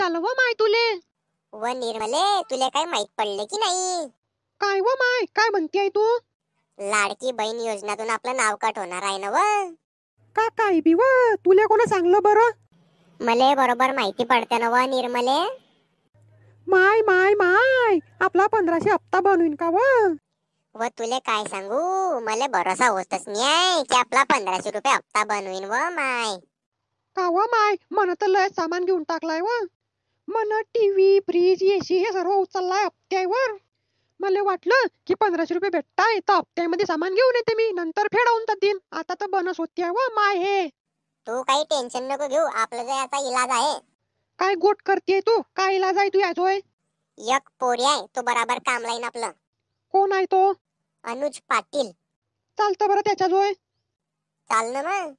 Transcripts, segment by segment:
झालं व माय तुले? व निर्मले, तुला काय माहित पडले की नाही? काय व माय, काय म्हणतेय तू? लाडकी बहीण योजनातून आपलं नाव कट होणार आहे ना व. का काय बी व, तुले कोण सांगलं बरं? मले बरोबर माहिती पडते ना व निर्मले. माय माय माय, आपला 1500 हप्ता बनवीन का व? व तुले काय सांगू, मला भरोसा होतच नाही की आपला 1500 रुपये हप्ता बनवीन व माय. का व माय, मन तर लय सामान घेऊन टाकलाय व. मन टीव्ही, फ्रीज, एसी हे सर्व उचललाय हप्त्यावर. मला वाटलं की 1500 रुपये भेटताय तर हप्त्यामध्ये सामान घेऊन येते मी, नंतर फेडवून देईन. आता तर बनस होती व माय हे. तू काही टेन्शन नको घेऊ, आपलं जे आता इलाज आहे. काय गोट करतेय तू? काय इलाज आहे तू याचोय? एक पोरी आहे, तो बराबर काम लाईन आपलं. कोण आहे तो? अनुज पाटील. चालतं बरं त्याच्याजोय. चाल ना मग.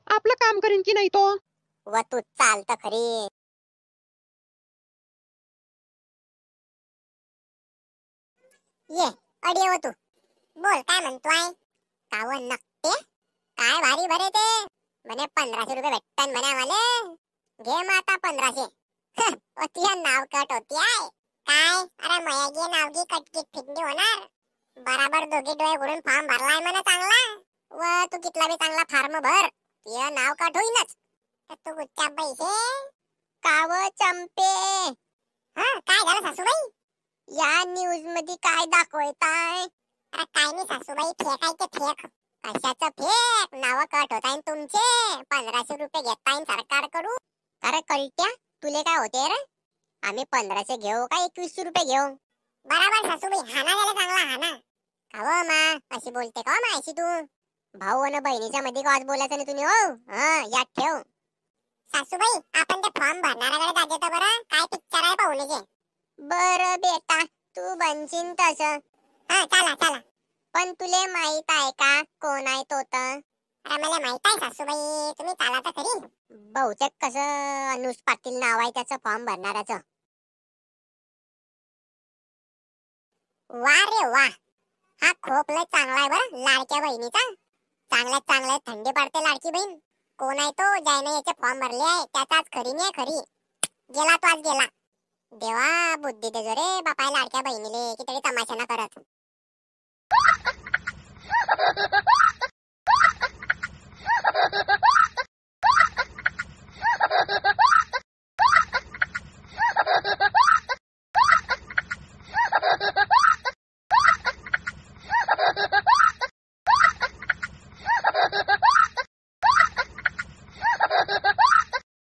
आपलं काम करीन की नाही तो? व तू चाल तर खरी. ये अडी हो तू. बोल काय म्हणतोय? कावन नक्ते काय भारी भरे ते. म्हणे 1500 रुपये भेटतात म्हणे आम्हाला. घे मग आता 1500. तुझ्या नाव कट होती आहे काय? अरे मयागी नावगी कटकीत फिकणी होणार. बराबर दोघे डोळे उघडून फॉर्म भरलाय म्हणे चांगला. व तू कितला बी चांगला फॉर्म भर, तुझं नाव कट होईनच. तर तू गुच्चा पैसे काव चंपे. काय झालं सासूबाई? या न्यूज मध्ये काय दाखवताय? अरे काय नाही सासूबाई, फेक आहे ते फेक. कशाचं फेक? नाव कट होत आहे तुमचे. 1500 रुपये घेताय सरकारकडून. अरे कळत्या, तुले काय होते रे? आम्ही 1500 घेऊ का 2100 रुपये घेऊ? बराबर सासूबाई, हाना झाला चांगला हाना. काव मा अशी बोलते का मा अशी तू? भाऊ आणि बहिणीच्या मध्ये का आज बोलायचं नाही तुम्ही हो? याद ठेव. सासूबाई, आपण ते फॉर्म भरणाऱ्याकडे जागे तर बरं, काय पिक्चर आहे पाहुणेचे. बरं बेटा, तू बनशील तसं. चला चला. पण तुले माहित आहे का कोण आहे तो तर? अरे मला माहित आहे सासूबाई, तुम्ही चाला तर खरी. बहुतेक कसं अनुज पाटील नाव आहे त्याचं फॉर्म भरणाऱ्याचं. वा रे वा, हा खोप लय चांगला आहे बरं लाडक्या बहिणीचा. चांगल्यात थंडी पडते लाडकी बहीण. कोण आहे तो ज्याने याचे फॉर्म भरले आहे? त्याचाच खरी नाही खरी. गेला तो आज गेला. देवा बुद्धी दे जो रे बापाय लाडक्या बहिणीले, की तरी तमाशा ना करत.